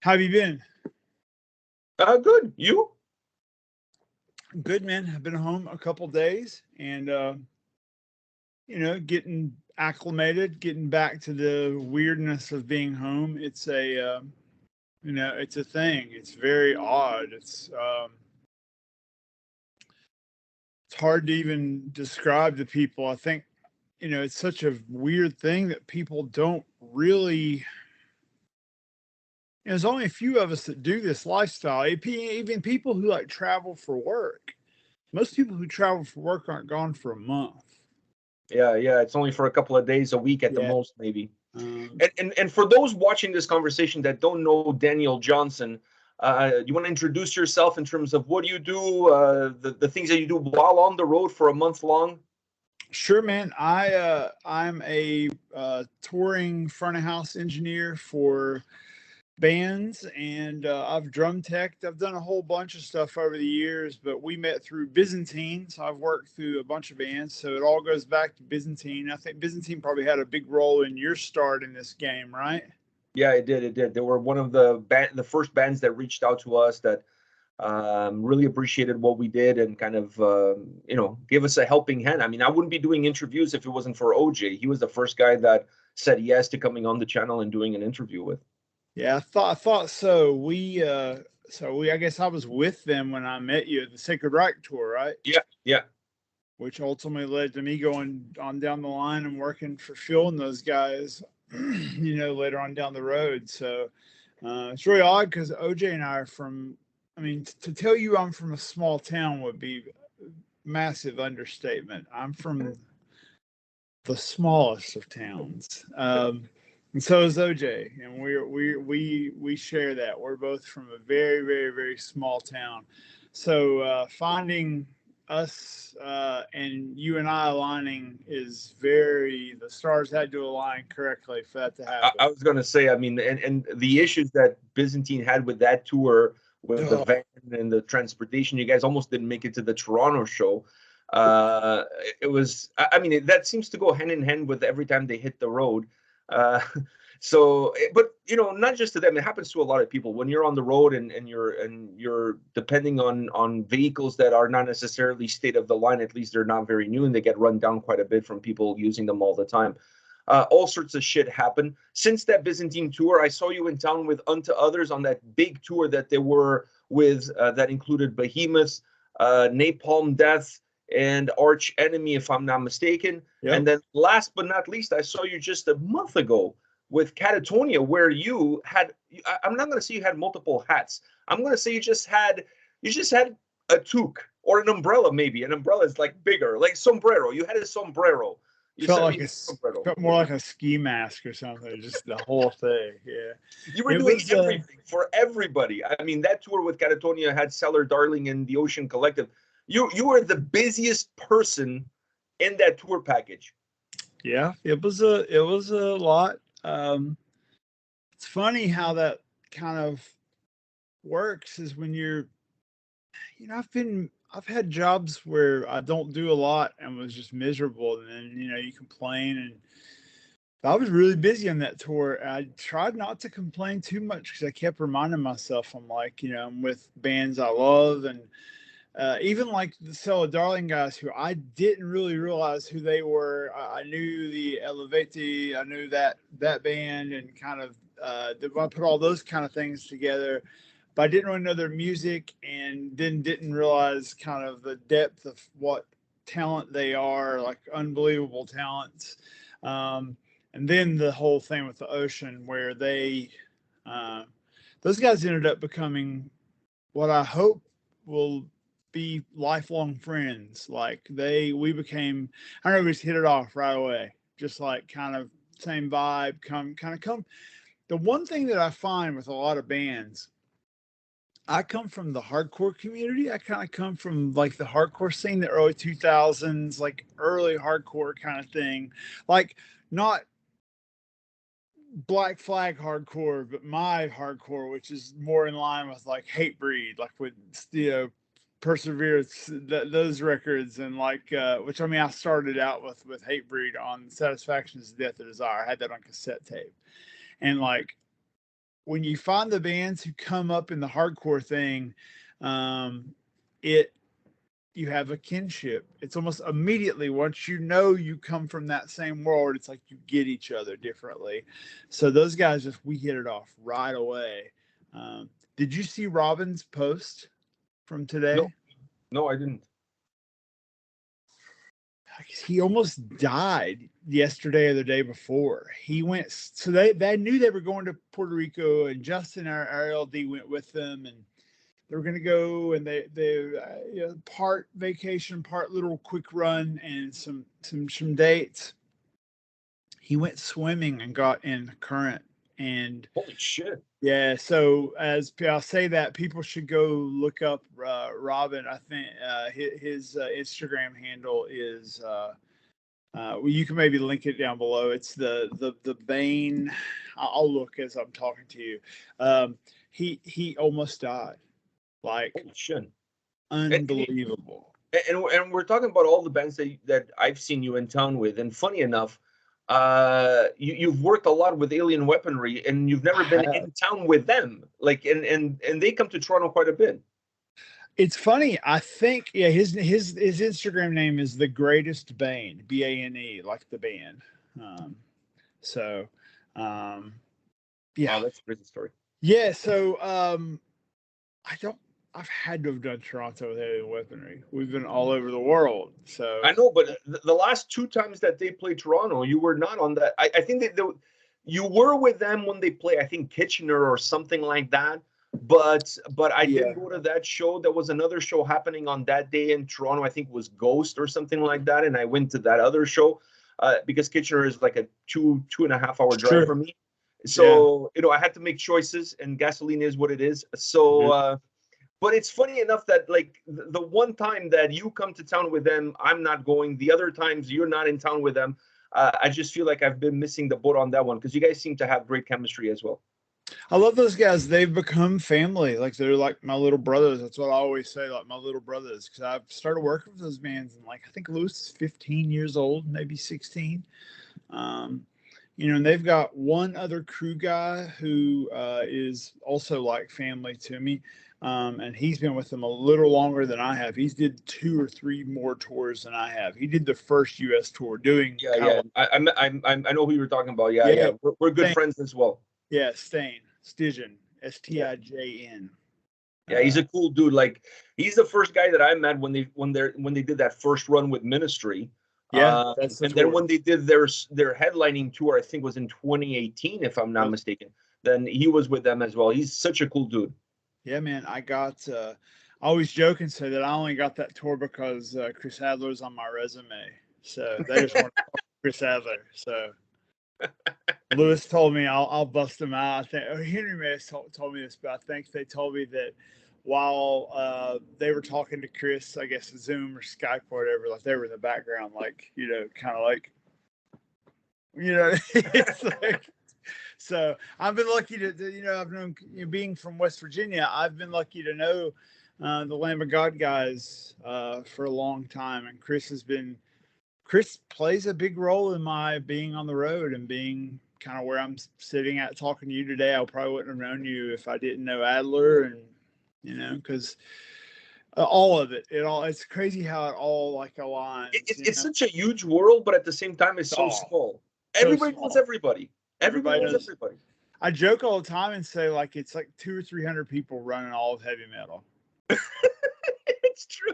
How have you been? Good. You? Good, man. I've been home a couple days and getting acclimated, getting back to the weirdness of being home. It's a thing. It's very odd. It's hard to even describe to people. I think, it's such a weird thing that people don't really. There's only a few of us that do this lifestyle. Even people who like travel for work. Most people who travel for work aren't gone for a month. Yeah. It's only for a couple of days a week at the Yeah. most, maybe. And for those watching this conversation that don't know Daniel Johnson, you want to introduce yourself in terms of what do you do, the things that you do while on the road for a month long? Sure, man. I'm a touring front of house engineer for bands, and I've drum teched. I've done a whole bunch of stuff over the years, but we met through Byzantine, so I've worked through a bunch of bands. So it all goes back to Byzantine. I think Byzantine probably had a big role in your start in this game, right? Yeah, it did. It did. They were one of the first bands that reached out to us that really appreciated what we did and kind of gave us a helping hand. I mean, I wouldn't be doing interviews if it wasn't for OJ. He was the first guy that said yes to coming on the channel and doing an interview with. Yeah, I thought so. I guess I was with them when I met you at the Sacred Reich tour, right? Yeah. Which ultimately led to me going on down the line and working for Phil and those guys, later on down the road. So it's really odd because OJ and I are from, I mean, to tell you I'm from a small town would be massive understatement. I'm from the smallest of towns. And so is OJ, and we share that. We're both from a very, very, very small town. So finding us and you and I aligning is the stars had to align correctly for that to happen. I was going to say, I mean, and the issues that Byzantine had with that tour, with the van and the transportation, you guys almost didn't make it to the Toronto show. It was, I mean, that seems to go hand in hand with every time they hit the road. But not just to them, it happens to a lot of people when you're on the road and you're depending on vehicles that are not necessarily state of the line. At least they're not very new and they get run down quite a bit from people using them all the time. All sorts of shit happen. Since that Byzantine tour, I saw you in town with Unto Others on that big tour that they were with, that included Behemoth, Napalm Death, and Arch Enemy, if I'm not mistaken. Yep. And then last but not least, I saw you just a month ago with Catatonia, where you had, I'm not going to say you had multiple hats. I'm going to say you just had a toque or an umbrella, maybe. An umbrella is like bigger, like sombrero. You had a sombrero. Felt more like a ski mask or something, just the whole thing. Yeah. You were doing everything for everybody. I mean, that tour with Catatonia had Cellar Darling and the Ocean Collective. You were the busiest person in that tour package. Yeah, it was a lot. It's funny how that kind of works is when I've had jobs where I don't do a lot and was just miserable, and then you complain. And I was really busy on that tour. I tried not to complain too much because I kept reminding myself, I'm like, I'm with bands I love, and even like the Cellar Darling guys who I didn't really realize who they were. I knew the Elevati, I knew that band, and kind of I put all those kind of things together. But I didn't really know their music, and then didn't realize kind of the depth of what talent they are, like unbelievable talents. And then the whole thing with the Ocean, where those guys ended up becoming what I hope will be lifelong friends. Like we became, I don't know, we just hit it off right away. Just like kind of same vibe, come. The one thing that I find with a lot of bands, I come from the hardcore community. I kind of come from like the hardcore scene, the early 2000s, like early hardcore kind of thing. Like not Black Flag hardcore, but my hardcore, which is more in line with like Hatebreed, like with Perseverance, those records, and like which I mean I started out with Hatebreed on Satisfaction's Death of Desire. I had that on cassette tape, and like when you find the bands who come up in the hardcore thing, it you have a kinship. It's almost immediately, once you know you come from that same world, it's like you get each other differently. So those guys we hit it off right away. Did you see Robin's post from today? No, I didn't. He almost died yesterday or the day before. He went, so they knew they were going to Puerto Rico, and Justin, our LD, went with them, and they were going to go, and they part vacation, part little quick run, and some dates. He went swimming and got in the current, and holy shit. Yeah, so as I'll say that, people should go look up Robin. I think his Instagram handle is well, you can maybe link it down below. It's the Bane. I'll look as I'm talking to you. He almost died. Like, holy shit. Unbelievable. And we're talking about all the bands that I've seen you in town with, and funny enough, you've worked a lot with Alien Weaponry, and you've never been in town with them. Like, and they come to Toronto quite a bit. It's funny. I think his Instagram name is The Greatest Bane, Bane, like the band. So yeah. Wow, that's a crazy story. Yeah. So I've had to have done Toronto with Alien Weaponry. We've been all over the world. So I know, but the last two times that they played Toronto, you were not on that. I think you were with them when they play, I think, Kitchener or something like that. But I didn't go to that show. There was another show happening on that day in Toronto. I think it was Ghost or something like that. And I went to that other show because Kitchener is like a 2.5 hour drive for me. So, I had to make choices, and gasoline is what it is. So, but it's funny enough that, like, the one time that you come to town with them, I'm not going. The other times you're not in town with them. I just feel like I've been missing the boat on that one, because you guys seem to have great chemistry as well. I love those guys. They've become family. Like, they're like my little brothers. That's what I always say, like my little brothers, because I've started working with those bands, and like, I think Lewis is 15 years old, maybe 16. And they've got one other crew guy who is also like family to me. And he's been with them a little longer than I have. He's did 2 or 3 more tours than I have. He did the first U.S. tour doing. Yeah. I know who you were talking about. Yeah. We're good friends as well. Yeah, Stijan, Stijn. Yeah, he's a cool dude. Like, he's the first guy that I met when they did that first run with Ministry. Yeah, and then when they did their headlining tour, I think was in 2018, if I'm not mistaken. Then he was with them as well. He's such a cool dude. Yeah, man. I always joke and say that I only got that tour because Chris Adler's on my resume. So they just want to talk to Chris Adler. So Lewis told me I'll bust him out. I think Henry may have told me this, but I think they told me that while they were talking to Chris, I guess Zoom or Skype or whatever, like, they were in the background, like, kind of like, it's like. So I've been lucky to I've known, being from West Virginia, I've been lucky to know the Lamb of God guys for a long time. And Chris plays a big role in my being on the road and being kind of where I'm sitting at talking to you today. I probably wouldn't have known you if I didn't know Adler, and, because all of it's crazy how it all like aligns. It's such a huge world, but at the same time, it's so small. Everybody knows everybody. Everybody knows everybody. I joke all the time and say, like, it's like 200 or 300 people running all of heavy metal. It's true.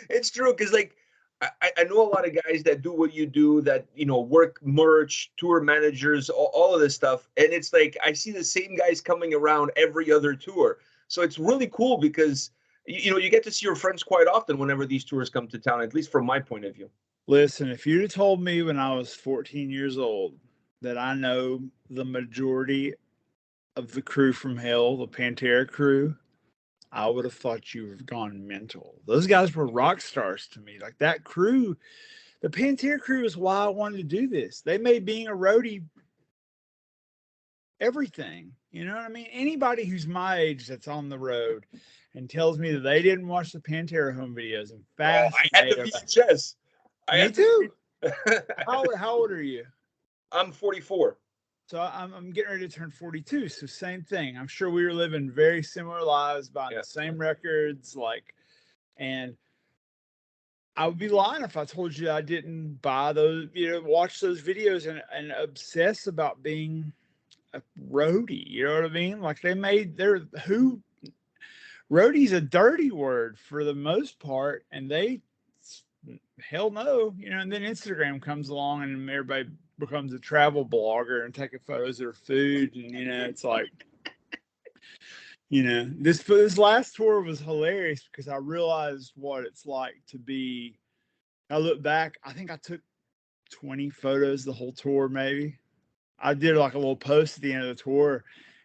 It's true, because, like, I know a lot of guys that do what you do, that, work merch, tour managers, all of this stuff. And it's like, I see the same guys coming around every other tour. So it's really cool because, you get to see your friends quite often whenever these tours come to town, at least from my point of view. Listen, if you'd have told me when I was 14 years old that I know the majority of the crew from Hell, the Pantera crew, I would have thought you have gone mental. Those guys were rock stars to me. Like, that crew, the Pantera crew, is why I wanted to do this. They made being a roadie everything. You know what I mean? Anybody who's my age that's on the road and tells me that they didn't watch the Pantera home videos and I had the VHS. Me too. How old are you? I'm 44. So I'm getting ready to turn 42. So same thing. I'm sure we were living very similar lives, buying the same records, like, and I would be lying if I told you I didn't buy those, watch those videos and obsess about being a roadie. You know what I mean? Like roadie's a dirty word for the most part, and hell no, and then Instagram comes along and everybody becomes a travel blogger and taking photos of their food, and it's like, this last tour was hilarious because I realized what it's like to be. I look back, I think I took 20 photos the whole tour, maybe. I did like a little post at the end of the tour,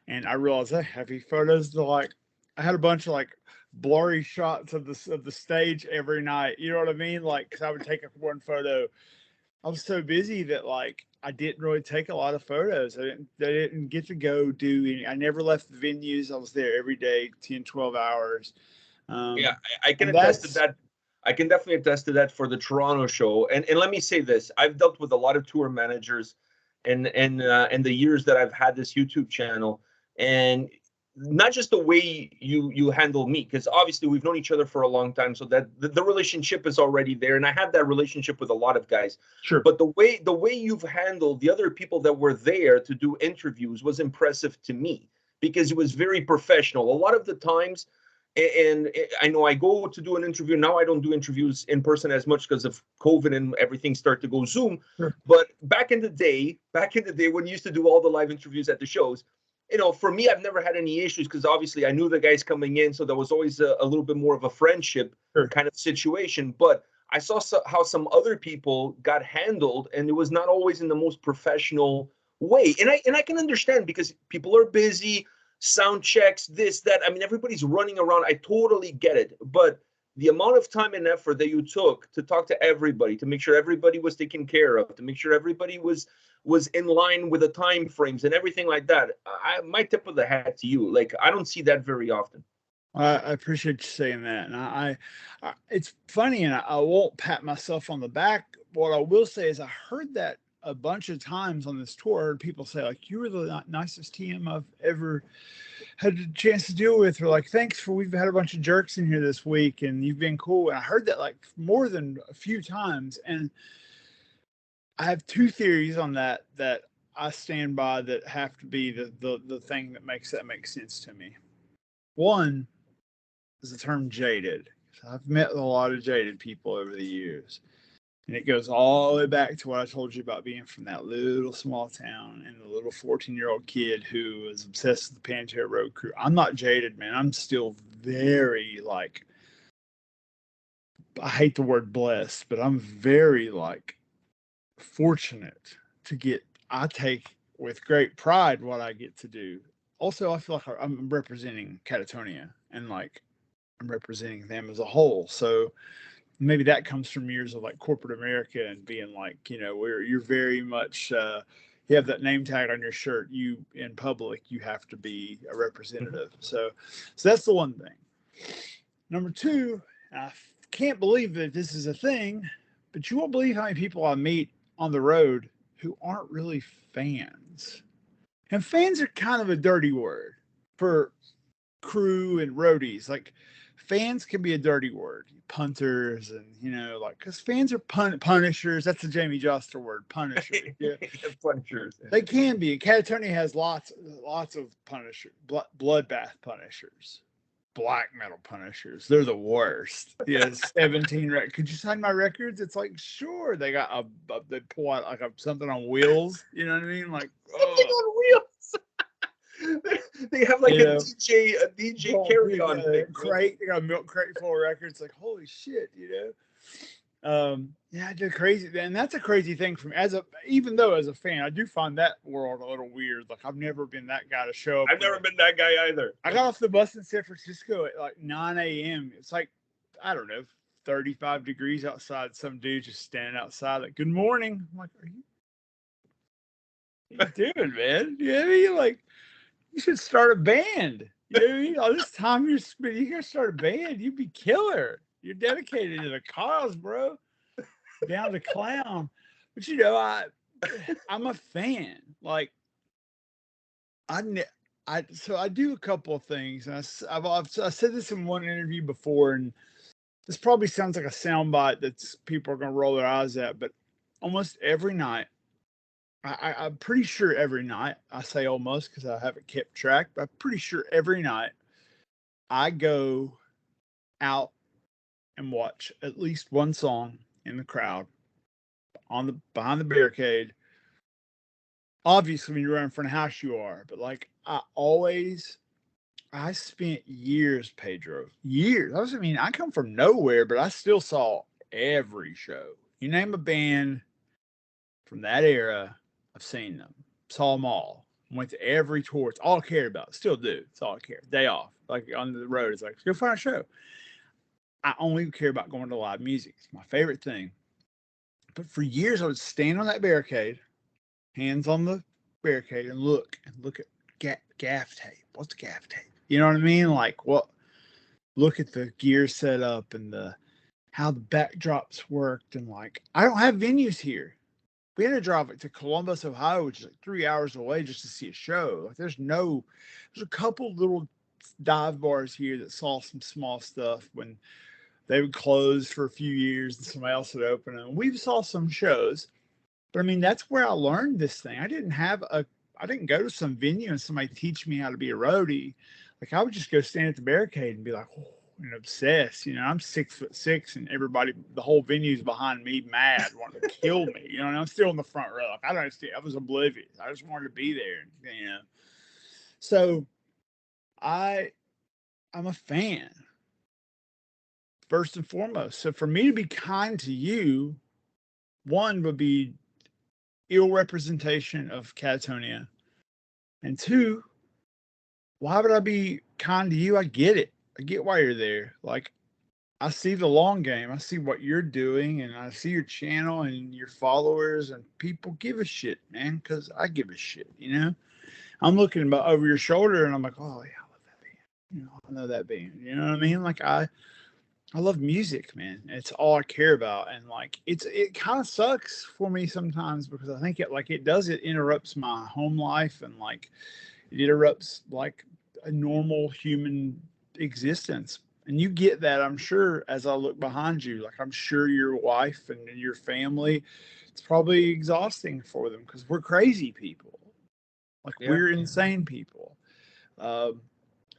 and I realized I have photos to like. I had a bunch of like blurry shots of the stage every night. You know what I mean? Like, because I would take one photo. I was so busy that like I didn't really take a lot of photos. I didn't get to go do any. I never left the venues. I was there every day, 10, 12 hours. Yeah, I can attest to that. I can definitely attest to that for the Toronto show. And let me say this: I've dealt with a lot of tour managers, in the years that I've had this YouTube channel, and not just the way you handle me, because obviously we've known each other for a long time, so that the relationship is already there, and I have that relationship with a lot of guys. Sure. But the way you've handled the other people that were there to do interviews was impressive to me, because it was very professional. A lot of the times. And I know I go to do an interview now. I don't do interviews in person as much because of COVID and everything start to go Zoom. Sure. But back in the day when we used to do all the live interviews at the shows, for me, I've never had any issues because obviously I knew the guys coming in, so there was always a little bit more of a friendship kind of situation. But I saw how some other people got handled, and it was not always in the most professional way. And I can understand because people are busy. Sound checks, this, that. I mean, everybody's running around. I totally get it. But the amount of time and effort that you took to talk to everybody, to make sure everybody was taken care of, to make sure everybody was in line with the time frames and everything like that, my tip of the hat to you. Like, I don't see that very often. I appreciate you saying that. And I it's funny, and I won't pat myself on the back. What I will say is I heard that a bunch of times on this tour. I heard people say, like, you were the nicest TM I've ever had a chance to deal with, or like, we've had a bunch of jerks in here this week and you've been cool. And I heard that like more than a few times. And I have two theories on that I stand by that have to be the thing that makes sense to me. One is the term jaded. I've met a lot of jaded people over the years. And it goes all the way back to what I told you about being from that little small town and the little 14-year-old kid who was obsessed with the Pantera Road Crew. I'm not jaded, man. I'm still very, like, I hate the word blessed, but I'm very, like, fortunate to I take with great pride what I get to do. Also, I feel like I'm representing Catatonia, and, like, I'm representing them as a whole. So maybe that comes from years of like corporate America and being like, where you're very much, you have that name tag on your shirt. You in public, you have to be a representative. So that's the one thing. Number two, I can't believe that this is a thing, but you won't believe how many people I meet on the road who aren't really fans. And fans are kind of a dirty word for crew and roadies. Like, fans can be a dirty word, punters, and like, because fans are punishers. That's the Jamie Joster word, punisher. Yeah. Punishers. They can be. Catatonia has lots of punishers, bloodbath punishers, black metal punishers. They're the worst. Yeah, 17. Could you sign my records? It's like, sure. They got they pull out like something on wheels. You know what I mean? Like, something on wheels. They have like a DJ carry-on thing. Crate. They got a milk crate full of records. Like, holy shit, yeah, it's crazy. And that's a crazy thing for me. Even though as a fan, I do find that world a little weird. Like, I've never been that guy to show up. I've never been that guy either. I got off the bus in San Francisco at like 9 a.m. It's like, I don't know, 35 degrees outside. Some dude just standing outside, like, good morning. I'm like, what are you doing, man? You know what I mean? Like, you should start a band. You know what I mean? All this time you're spending, you gotta start a band. You'd be killer. You're dedicated to the cause, bro. Down to clown. But I'm a fan. Like, I ne- so I do a couple of things, and I said this in one interview before, and this probably sounds like a soundbite that's people are gonna roll their eyes at, but almost every night, I'm pretty sure every night, I say almost because I haven't kept track, but I'm pretty sure every night I go out and watch at least one song in the crowd on the behind the barricade. Obviously, when you're running for a house, you are, but like I spent years, Pedro, years. I mean, I come from nowhere, but I still saw every show. You name a band from that era, I've seen them, saw them all, went to every tour. It's all I cared about. Still do. It's all I care. Day off, like on the road. It's like, let's go find a show. I only care about going to live music. It's my favorite thing. But for years, I would stand on that barricade, hands on the barricade, and look at gaff tape. What's the gaff tape? You know what I mean? Like, what? Look at the gear setup and the how the backdrops worked, and like, I don't have venues here. We had to drive to Columbus, Ohio, which is like 3 hours away just to see a show. Like, there's a couple little dive bars here that saw some small stuff when they would close for a few years and somebody else would open, and we saw some shows. But I mean, that's where I learned this thing. I didn't go to some venue and somebody teach me how to be a roadie. Like, I would just go stand at the barricade and be like, oh, and obsessed. You know, I'm 6'6", and everybody, the whole venue's behind me, mad, wanting to kill me. You know, and I'm still in the front row. Like, I don't understand. I was oblivious. I just wanted to be there. You know, so I I'm a fan first and foremost. So for me to be kind to you, one would be ill representation of catatonia, and two, why would I be kind to you? I get it. I get why you're there. Like, I see the long game. I see what you're doing, and I see your channel and your followers, and people give a shit, man, because I give a shit, you know? I'm looking about over your shoulder, and I'm like, oh, yeah, I love that band. You know, I know that band. You know what I mean? Like, I love music, man. It's all I care about. And like, it kind of sucks for me sometimes because I think it interrupts my home life, and like it interrupts like a normal human existence. And you get that, I'm sure, as I look behind you. Like, I'm sure your wife and your family, it's probably exhausting for them because we're crazy people. Like, Yeah. we're insane people. Um,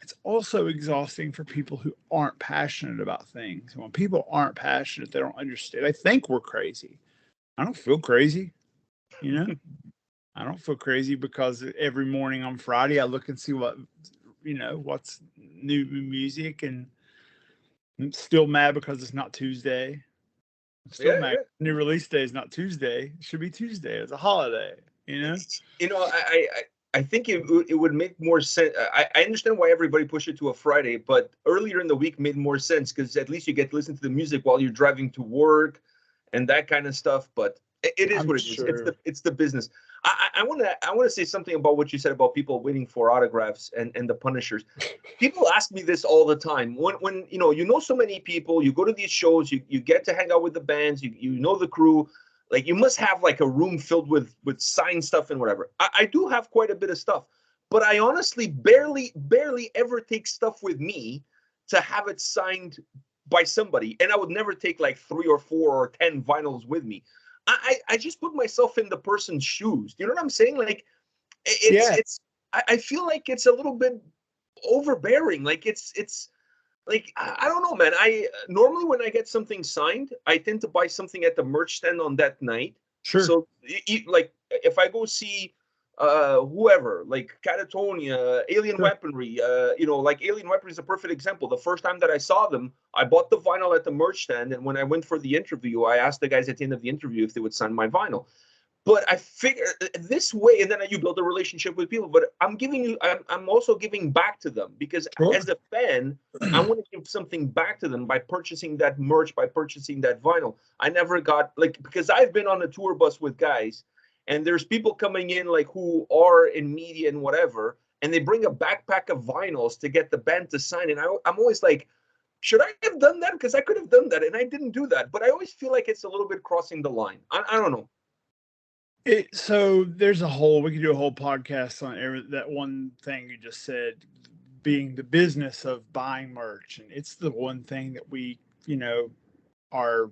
it's also exhausting for people who aren't passionate about things. When people aren't passionate, they don't understand. They think we're crazy. I don't feel crazy, you know? I don't feel crazy because every morning on Friday I look and see what's new music, and I'm still mad because it's not Tuesday. I'm still Yeah, mad. yeah. New release day is not Tuesday. It should be Tuesday. It's a holiday, you know? You know, I think it would make more sense. I understand why everybody pushed it to a Friday, but earlier in the week made more sense because at least you get to listen to the music while you're driving to work and that kind of stuff. But it is I'm what it is. sure. It's the business. I want to say something about what you said about people waiting for autographs and the Punishers. People ask me this all the time. When you know so many people, you go to these shows, you get to hang out with the bands, you know the crew. Like, you must have like a room filled with signed stuff and whatever. I do have quite a bit of stuff, but I honestly barely ever take stuff with me to have it signed by somebody. And I would never take like 3 or 4 or 10 vinyls with me. I just put myself in the person's shoes. You know what I'm saying? Like, Yeah. I feel like it's a little bit overbearing. Like, it's like, I don't know, man. I normally, when I get something signed, I tend to buy something at the merch stand on that night. Sure. So like, if I go see whoever, like Catatonia, Alien Sure. Weaponry, like Alien Weaponry is a perfect example. The first time that I saw them, I bought the vinyl at the merch stand, and when I went for the interview, I asked the guys at the end of the interview if they would sign my vinyl. But I figure this way, and then you build a relationship with people. But I'm also giving back to them because Sure. as a fan, I want to give something back to them by purchasing that merch, by purchasing that vinyl. I never got, like, because I've been on a tour bus with guys, and there's people coming in like who are in media and whatever, and they bring a backpack of vinyls to get the band to sign. And I'm always like, should I have done that? Because I could have done that, and I didn't do that. But I always feel like it's a little bit crossing the line. I don't know. So there's we could do a whole podcast on that one thing you just said, being the business of buying merch. And it's the one thing that we, are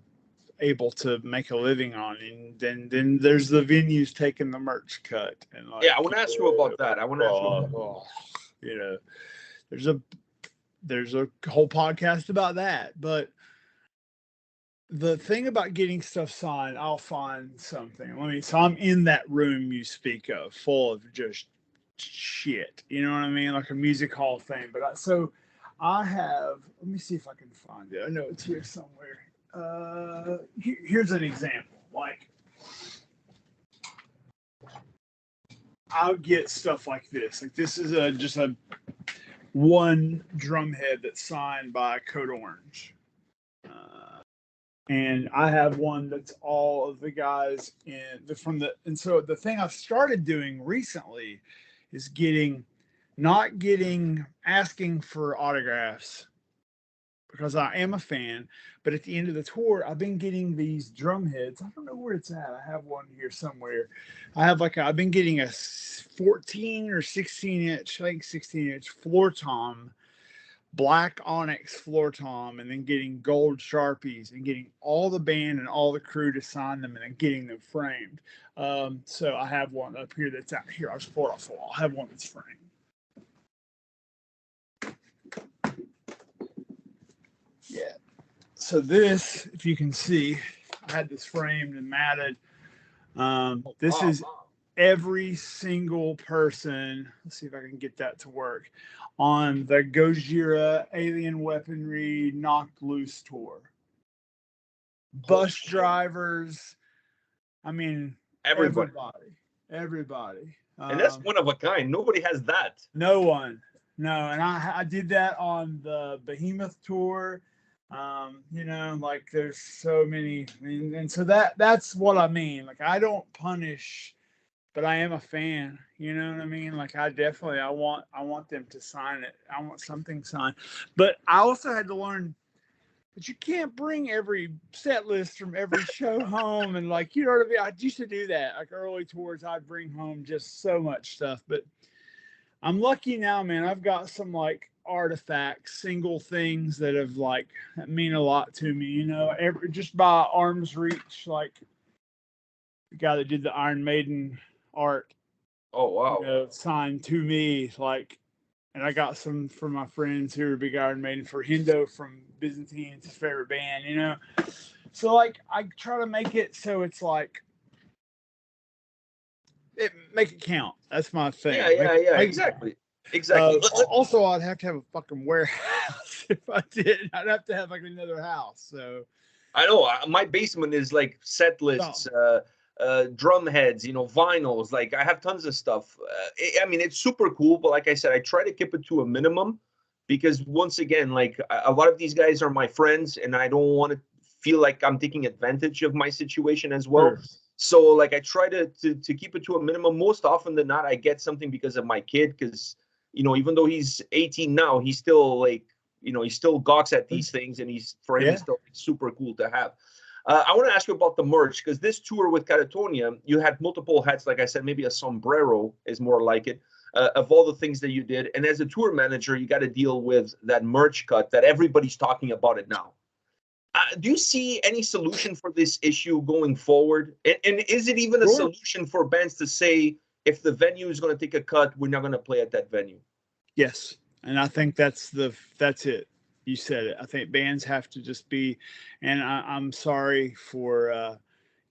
able to make a living on. And then there's the venues taking the merch cut. And Yeah, I want to ask you about that. I want to ask you about you know, there's a whole podcast about that. But the thing about getting stuff signed, I'll find something. So I'm in that room you speak of, full of just shit. You know what I mean? Like a music hall thing. But I have. Let me see if I can find it. I know it's here somewhere. Here's an example. Like, I'll get stuff like this. Like, this is just a one drum head that's signed by Code Orange. And I have one that's all of the guys and so the thing I've started doing recently is asking for autographs, because I am a fan, but at the end of the tour, I've been getting these drum heads. I don't know where it's at. I have one here somewhere. I've been getting a 14 or 16 inch, I think 16 inch floor tom, black onyx floor tom, and then getting gold Sharpies and getting all the band and all the crew to sign them and then getting them framed. So I have one up here that's out here. I'll just pull it off the wall. I have one that's framed. Yeah. So this, if you can see, I had this framed and matted. This is every single person. Let's see if I can get that to work on the Gojira Alien Weaponry Knocked Loose tour. Bus drivers. I mean, everybody. And that's one of a kind. Nobody has that. No one. No. And I did that on the Behemoth tour. Like there's so many. And so that's what I mean. Like, I don't punish, but I am a fan. You know what I mean? Like, I want them to sign it. I want something signed. But I also had to learn that you can't bring every set list from every show home. And like, you know what I mean? I used to do that. Like, early tours, I'd bring home just so much stuff. But I'm lucky now, man. I've got some like artifacts, single things that mean a lot to me. Just by arm's reach, like the guy that did the Iron Maiden art. Oh wow! Signed to me, and I got some from my friends who are big Iron Maiden, for Hendo from Byzantine's his favorite band. So like, I try to make it so it's like, make it count. That's my thing. Yeah. Exactly. Also, I'd have to have a fucking warehouse if I did. I'd have to have like another house. So I know my basement is like set lists, drum heads, vinyls. Like, I have tons of stuff. I mean, it's super cool, but like I said, I try to keep it to a minimum, because once again, like, a lot of these guys are my friends, and I don't want to feel like I'm taking advantage of my situation as well. Sure. So like, I try to keep it to a minimum. Most often than not, I get something because of my kid, because even though he's 18 now, he's still like, he still gawks at these things, and it's still super cool to have. I want to ask you about the merch, because this tour with Catatonia, you had multiple hats. Like I said, maybe a sombrero is more like it, of all the things that you did. And as a tour manager, you got to deal with that merch cut that everybody's talking about it now. Do you see any solution for this issue going forward? And is it even a solution for bands to say, if the venue is going to take a cut, we're not going to play at that venue? Yes. And I think that's it. You said it. I think bands have to just be, and I'm sorry for,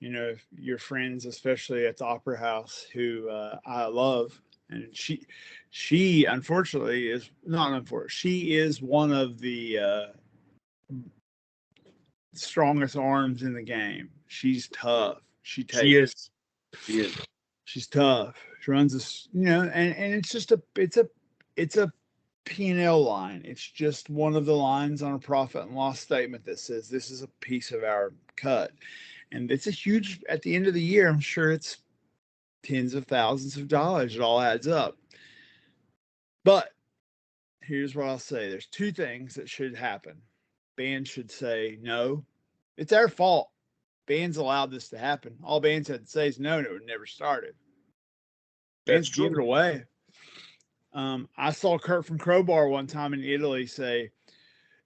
your friends, especially at the Opera House, who I love. And she unfortunately is not unfortunate. She is one of the strongest arms in the game. She's tough. She is. She's tough. She runs this, and it's just it's a P&L line. It's just one of the lines on a profit and loss statement that says this is a piece of our cut. And it's a huge, at the end of the year, I'm sure it's tens of thousands of dollars. It all adds up. But here's what I'll say. There's two things that should happen. Bands should say, no, it's our fault. bands allowed this to happen. All bands had to say is no, and it would never started. That's Bands give it true. away. I saw Kurt from Crowbar one time in Italy say,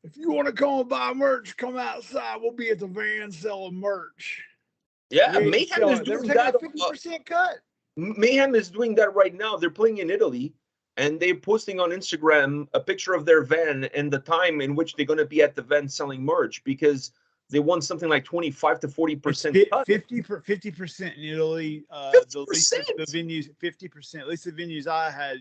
if you want to come and buy merch, come outside. We'll be at the van selling merch. Yeah, We ain't Mayhem is selling. They were doing taking a that. 50% cut. Mayhem is doing that right now. They're playing in Italy, and they're posting on Instagram a picture of their van and the time in which they're going to be at the van selling merch, because they want something like 25 to 40% cut. 50% in Italy. 50%. The venues, 50%. At least the venues I had,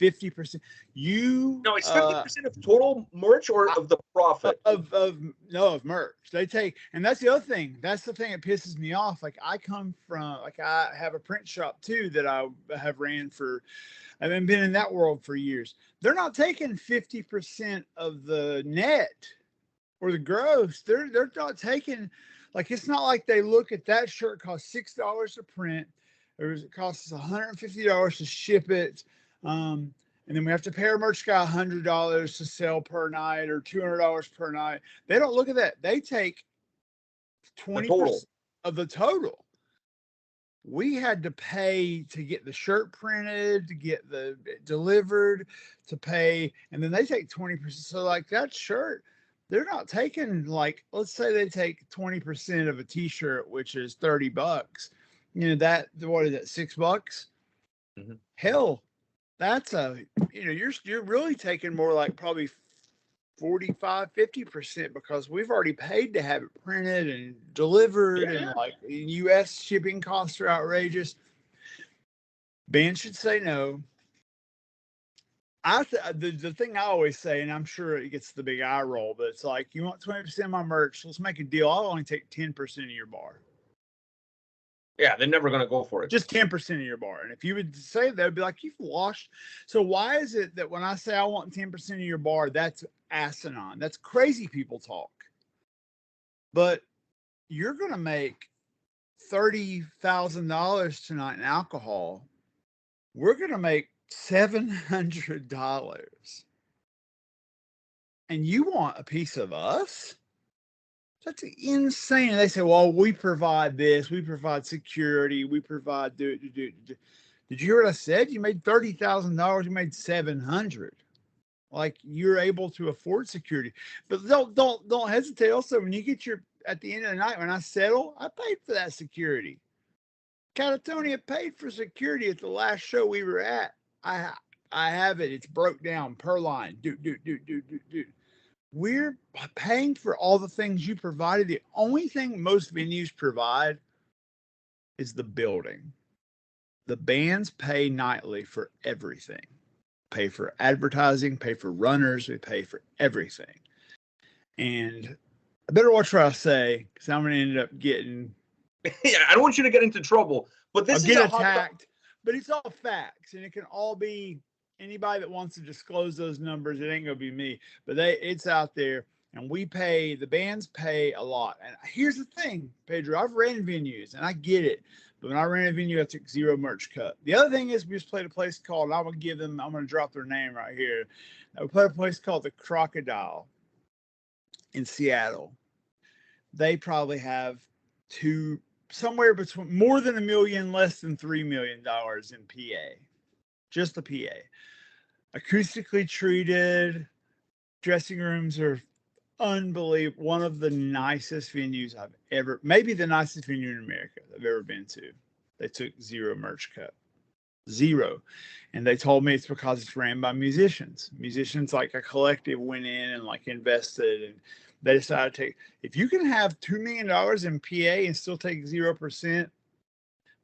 50%. No, it's 50% of total merch or of the profit? Of merch. They take, and that's the other thing. That's the thing that pisses me off. Like I have a print shop too that I have ran for. I've been in that world for years. They're not taking 50% of the net or the gross. They're not taking, like, it's not like they look at that shirt costs $6 to print, or it costs us $150 to ship it. And then we have to pay our merch guy $100 to sell per night or $200 per night. They don't look at that. They take 20% of the total. We had to pay to get the shirt printed, to get the delivered, to pay, and then they take 20%. So like that shirt, they're not taking, like, let's say they take 20% of a t-shirt, which is $30. You know, that, what is that, $6? Mm-hmm. Hell, that's you're really taking more like probably 45-50%, because we've already paid to have it printed and delivered, and like US shipping costs are outrageous. Bands should say no. The thing I always say, and I'm sure it gets the big eye roll, but it's like, you want 20% of my merch, let's make a deal. I'll only take 10% of your bar. Yeah, they're never going to go for it. Just 10% of your bar. And if you would say that, it'd be like, you've washed. So why is it that when I say I want 10% of your bar, that's asinine? That's crazy people talk. But you're going to make $30,000 tonight in alcohol. We're going to make $700. And you want a piece of us? That's insane. And they say, well, we provide this, we provide security, we provide Did you hear what I said? You made $30,000, you made $700. Like, you're able to afford security. But don't hesitate. Also, when you get at the end of the night, when I settle, I paid for that security. Catatonia paid for security at the last show we were at. I have it. It's broke down per line. Dude. We're paying for all the things you provided. The only thing most venues provide is the building. The bands pay nightly for everything. Pay for advertising, pay for runners, we pay for everything. And I better watch what I say, because I'm going to end up getting... Yeah, I don't want you to get into trouble, but this I'll is get attacked. But it's all facts, and it can all be... Anybody that wants to disclose those numbers, it ain't gonna be me, but it's out there, and the bands pay a lot. And here's the thing, Pedro, I've ran venues and I get it, but when I ran a venue, I took zero merch cut. The other thing is, we just played a place called, I'm gonna drop their name right here. We played a place called the Crocodile in Seattle. They probably have somewhere between more than $1 million, less than $3 million in PA. Just the PA. Acoustically treated. Dressing rooms are unbelievable. One of the nicest venues maybe the nicest venue in America I've ever been to. They took zero merch cut. Zero. And they told me it's because it's ran by musicians. Musicians, like a collective, went in and like invested, and they decided to take, if you can have $2 million in PA and still take 0%,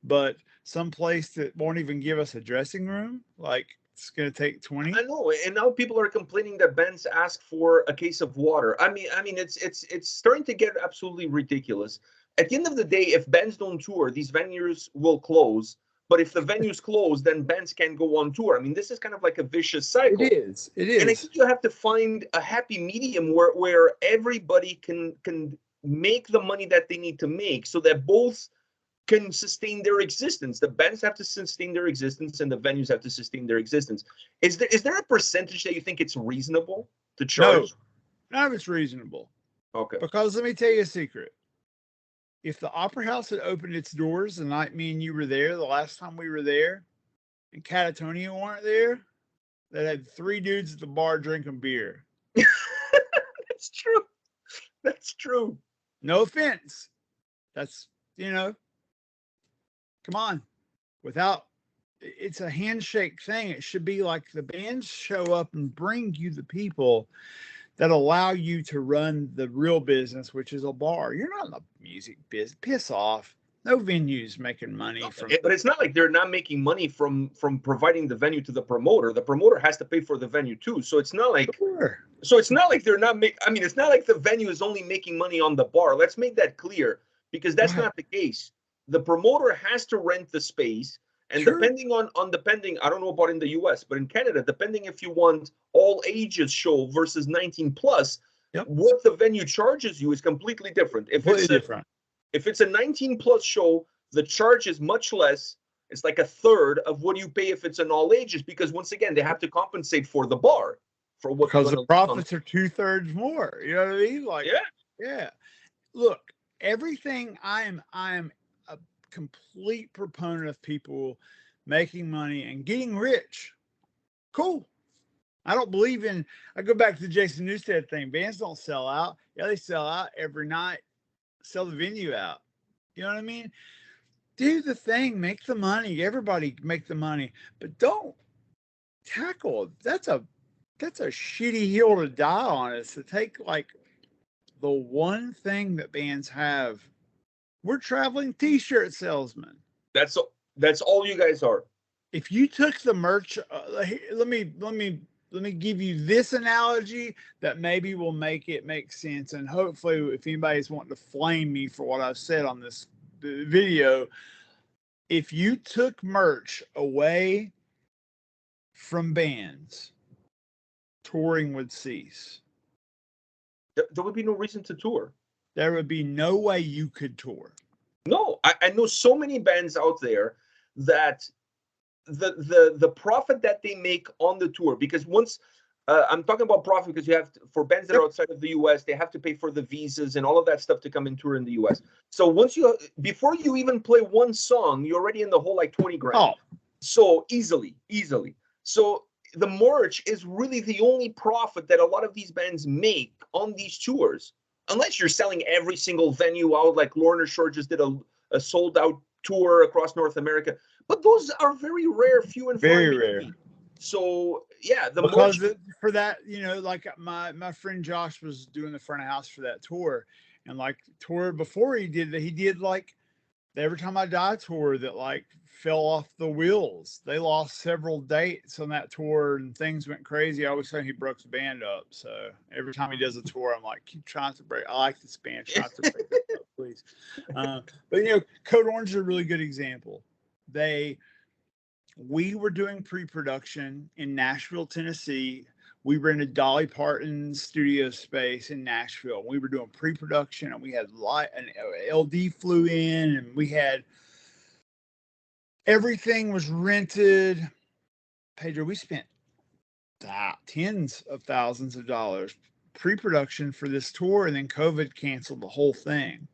but some place that won't even give us a dressing room, like, it's going to take 20. I know, and now people are complaining that bands ask for a case of water. I mean, it's starting to get absolutely ridiculous. At the end of the day, if bands don't tour, these venues will close. But if the venues close, then bands can't go on tour. I mean, this is kind of like a vicious cycle. It is. And I think you have to find a happy medium where everybody can make the money that they need to make, so that both can sustain their existence. The bands have to sustain their existence, and the venues have to sustain their existence. Is there a percentage that you think it's reasonable to charge? No, none of it's reasonable. Okay. Because let me tell you a secret. if the Opera House had opened its doors the night me and you were there, the last time we were there, and Catatonia weren't there, that had 3 dudes at the bar drinking beer. That's true. That's true. No offense. That's, come on. Without, it's a handshake thing. It should be like the bands show up and bring you the people that allow you to run the real business, which is a bar. You're not in the music business. Piss off. No venues making money from. But it's not like they're not making money from providing the venue to the promoter. The promoter has to pay for the venue too. So it's not like Sure. so it's not like they're not I mean, it's not like the venue is only making money on the bar. Let's make that clear, because that's Right. not the case. The promoter has to rent the space, and Sure. depending on I don't know about in the US, but in Canada, depending if you want all ages show versus 19 plus, Yep. what the venue charges you is completely different. If it's a 19 plus show, the charge is much less. It's like a third of what you pay if it's an all ages, because once again, they have to compensate for the bar for what because the profits are 2/3 more. You know what I mean? Like, yeah. Look, everything I am a complete proponent of people making money and getting rich. Cool. I don't believe in. I go back to the Jason Newsted thing. Bands don't sell out. Yeah, they sell out every night. Sell the venue out. You know what I mean? Do the thing. Make the money. Everybody make the money, but don't tackle. That's a shitty hill to die on. Is to take like the one thing that bands have. We're traveling T-shirt salesmen. That's all you guys are. If you took the merch, let me give you this analogy that maybe will make it make sense. And hopefully, if anybody's wanting to flame me for what I've said on this video, if you took merch away from bands, touring would cease. There would be no reason to tour. There would be no way you could tour. No, I know so many bands out there that the profit that they make on the tour, because once I'm talking about profit because you have to, for bands that are outside of the US, they have to pay for the visas and all of that stuff to come and tour in the US. So once before you even play one song, you're already in the whole like 20 grand. Oh. So easily. So the merch is really the only profit that a lot of these bands make on these tours, unless you're selling every single venue out, like Lorna Shore just did a sold out tour across North America. But those are very rare, few and far between. So yeah, because for that, like my friend Josh was doing the front of house for that tour, and like tour before he did like the Every Time I Die tour that like fell off the wheels. They lost several dates on that tour and things went crazy. I always say he broke the band up. So every time he does a tour, I'm like, keep trying to break. I like this band, try to break it up, please. But Code Orange is a really good example. We were doing pre-production in Nashville, Tennessee. We were in a Dolly Parton studio space in Nashville. We were doing pre-production, and we had an LD flew in, and we had everything was rented. Pedro, we spent tens of thousands of dollars pre-production for this tour, and then COVID canceled the whole thing.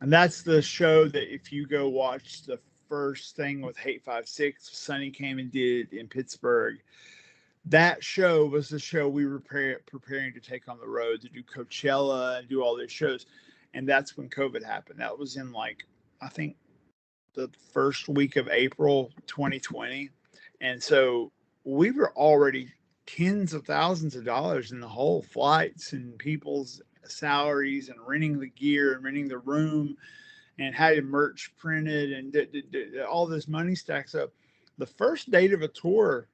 And that's the show that if you go watch the first thing with Hate 56, Sonny came and did in Pittsburgh. That show was the show we were preparing to take on the road to do Coachella and do all these shows. And that's when COVID happened. That was in I think the first week of April 2020. And so we were already tens of thousands of dollars in the whole, flights and people's salaries and renting the gear and renting the room and had merch printed and all this money stacks up. The first date of a tour,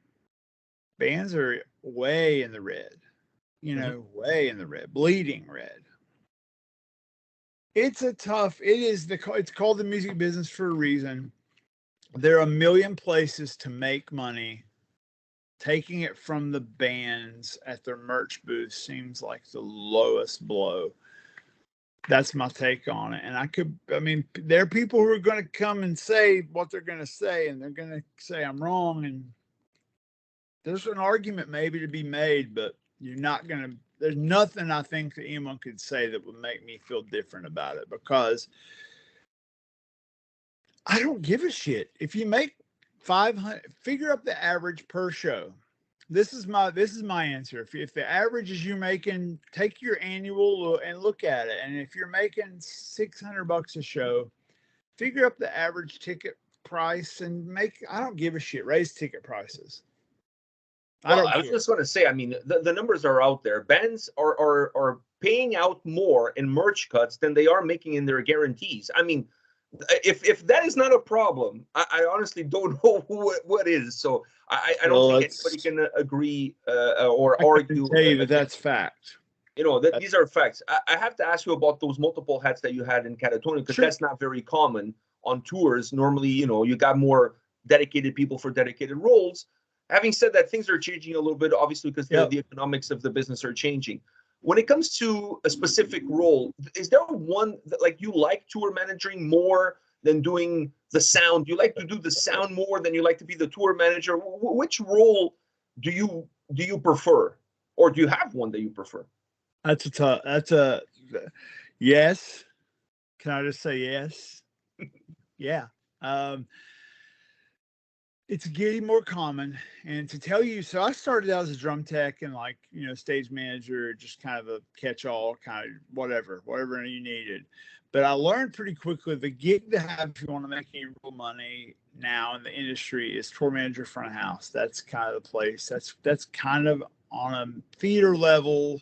bands are way in the red, way in the red, bleeding red. It's it's called the music business for a reason. There are a million places to make money. Taking it from the bands at their merch booth seems like the lowest blow. That's my take on it. And there are people who are going to come and say what they're going to say, and they're going to say I'm wrong. And there's an argument maybe to be made, but there's nothing I think that anyone could say that would make me feel different about it, because I don't give a shit. If you make 500, figure up the average per show. This is my answer. If the average is you making, take your annual and look at it. And if you're making $600 a show, figure up the average ticket price and I don't give a shit, raise ticket prices. I was just going to say, I mean, the numbers are out there. Bands are paying out more in merch cuts than they are making in their guarantees. I mean, if that is not a problem, I honestly don't know what is. So I don't think anybody can agree or argue. Tell you that's fact. You know, these are facts. I have to ask you about those multiple hats that you had in Catatonia, because that's not very common on tours. Normally, you know, you got more dedicated people for dedicated roles. Having said that, things are changing a little bit, obviously, because the economics of the business are changing. When it comes to a specific role, is there one that, like, you like tour managing more than doing the sound? You like to do the sound more than you like to be the tour manager? Which role do you prefer, or do you have one that you prefer? That's a yes. Can I just say yes? Yeah. It's getting more common. And to tell you, so I started out as a drum tech and, like, you know, stage manager, just kind of a catch-all, kind of whatever you needed. But I learned pretty quickly the gig to have if you want to make any real money now in the industry is tour manager front of house. That's kind of the place. That's kind of on a theater level,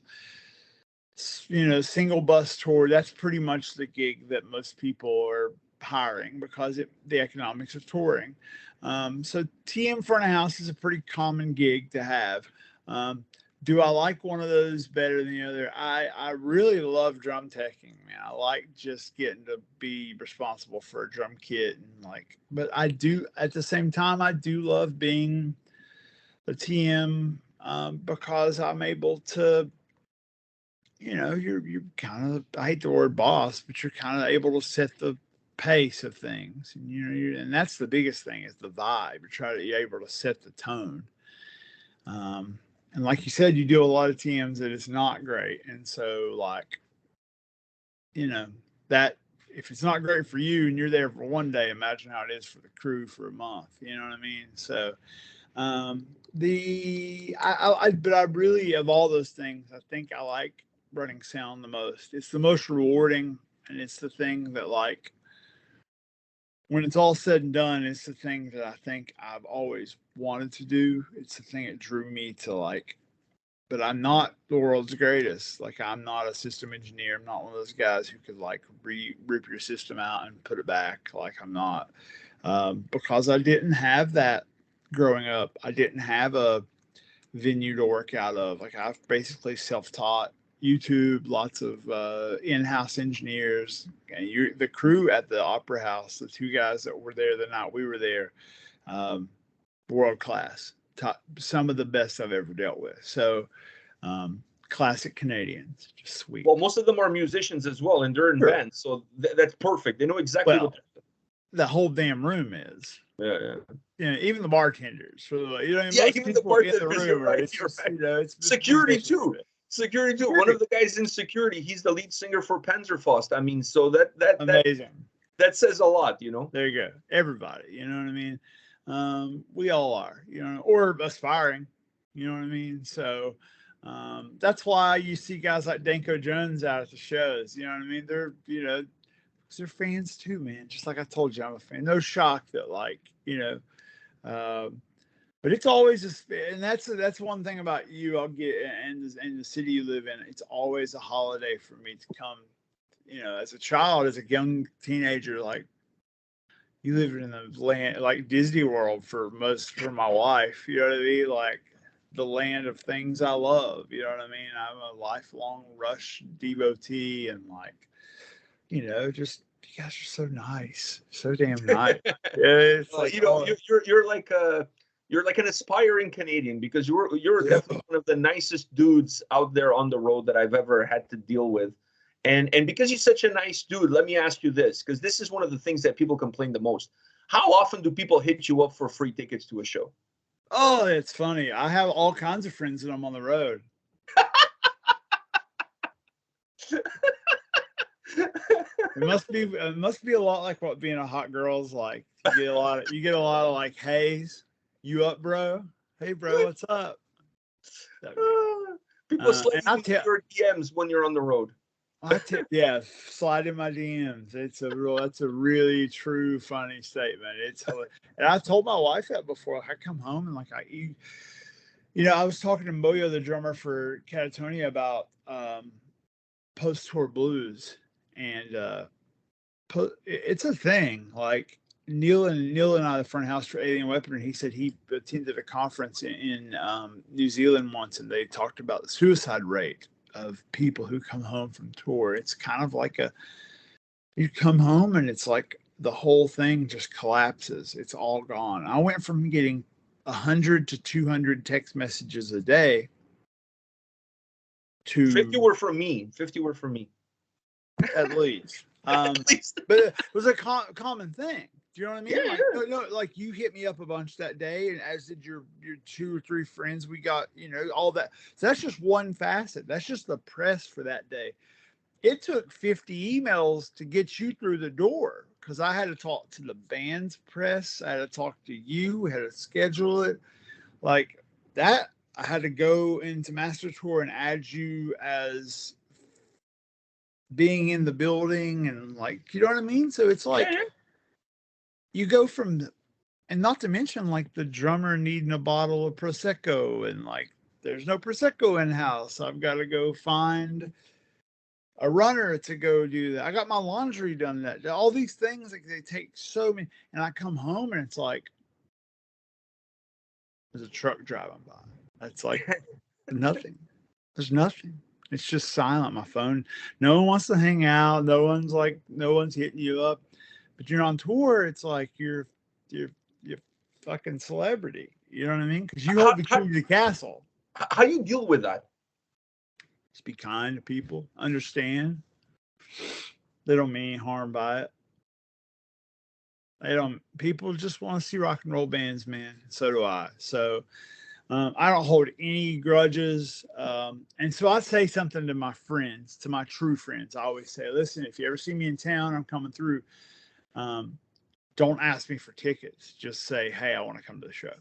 you know, single bus tour. That's pretty much the gig that most people are hiring because the economics of touring. So TM front of house is a pretty common gig to have. Do I like one of those better than the other? I really love drum teching, man. I like just getting to be responsible for a drum kit and but I do at the same time I do love being a TM because I'm able to, you know, you're kind of, I hate the word boss, but you're kind of able to set the pace of things. And, you know, and that's the biggest thing is the vibe. You're able to set the tone. And like you said, you do a lot of TMs that it's not great. And so, like, you know, that if it's not great for you and you're there for one day, imagine how it is for the crew for a month. You know what I mean? So, but I really, of all those things, I think I like running sound the most. It's the most rewarding, and it's the thing that, like, when it's all said and done, it's the thing that I think I've always wanted to do. It's the thing that drew me to, like, but I'm not the world's greatest. Like, I'm not a system engineer. I'm not one of those guys who could, like, rip your system out and put it back. Like, I'm not, because I didn't have that growing up. I didn't have a venue to work out of. Like, I've basically self-taught. YouTube, lots of in-house engineers, and the crew at the Opera House, the two guys that were there the night we were there, world class, top, some of the best I've ever dealt with. So classic Canadians, just sweet. Well, most of them are musicians as well, and they're in bands, so that's perfect. They know exactly what the whole damn room is. Yeah. You know, even the bartenders. You know, even the bartenders. In the room, right. It's just, right. You know, it's security too. Security too. One of the guys in security, he's the lead singer for Panzerfaust. I mean, so that amazing. That says a lot, you know. There you go. Everybody, you know what I mean? We all are, you know, or aspiring, you know what I mean? So that's why you see guys like Danko Jones out at the shows, you know what I mean? They're, you know, they're fans too, man. Just like I told you, I'm a fan. No shock that, like, you know, but it's always and that's one thing about you. I'll get and the city you live in. It's always a holiday for me to come. You know, as a child, as a young teenager, like, you live in the land like Disney World for my wife. You know what I mean? Like, the land of things I love. You know what I mean? I'm a lifelong Rush devotee, and, like, you know, just you guys are so nice, so damn nice. Yeah, it's like, you know, you're like an aspiring Canadian, because you're definitely one of the nicest dudes out there on the road that I've ever had to deal with. And because you're such a nice dude, let me ask you this, because this is one of the things that people complain the most. How often do people hit you up for free tickets to a show? Oh, it's funny. I have all kinds of friends that I'm on the road. It must be a lot like what being a hot girl is like. You get a lot of like, hey, you up, bro? Hey, bro, what's up? People And sliding into your DMs when you're on the road. Yeah, slide in my DMs. That's a really true, funny statement. And I told my wife that before. Like, I come home and like I was talking to Moyo, the drummer for Catatonia, about post-tour blues, and it's a thing. Like Neil and I, the front house for Alien Weaponry, he said he attended a conference in New Zealand once, and they talked about the suicide rate of people who come home from tour. It's kind of like you come home and it's like the whole thing just collapses. It's all gone. I went from getting 100 to 200 text messages a day to 50 were from me. 50 were from me. At least. At least. But it was a common thing. Do you know what I mean? Yeah, like, no, like you hit me up a bunch that day, and as did your 2 or 3 friends. We got, all that. So that's just one facet. That's just the press for that day. It took 50 emails to get you through the door because I had to talk to the band's press. I had to talk to you. We had to schedule it. Like that, I had to go into Master Tour and add you as being in the building, and like, you know what I mean? So it's like you go from, and not to mention like the drummer needing a bottle of Prosecco, and like there's no Prosecco in house. I've got to go find a runner to go do that. I got my laundry done. That all these things, like they take so many, and I come home and it's like there's a truck driving by. That's like nothing. There's nothing. It's just silent. My phone. No one wants to hang out. No one's hitting you up. But you're on tour. It's like you're fucking celebrity. You know what I mean? Because you hold the key to the castle. How do you deal with that? Just be kind to people. Understand. They don't mean any harm by it. People just want to see rock and roll bands, man. So do I. So I don't hold any grudges. And so I say something to my friends, to my true friends. I always say, listen, if you ever see me in town, I'm coming through. Don't ask me for tickets. Just say, hey, I want to come to the show.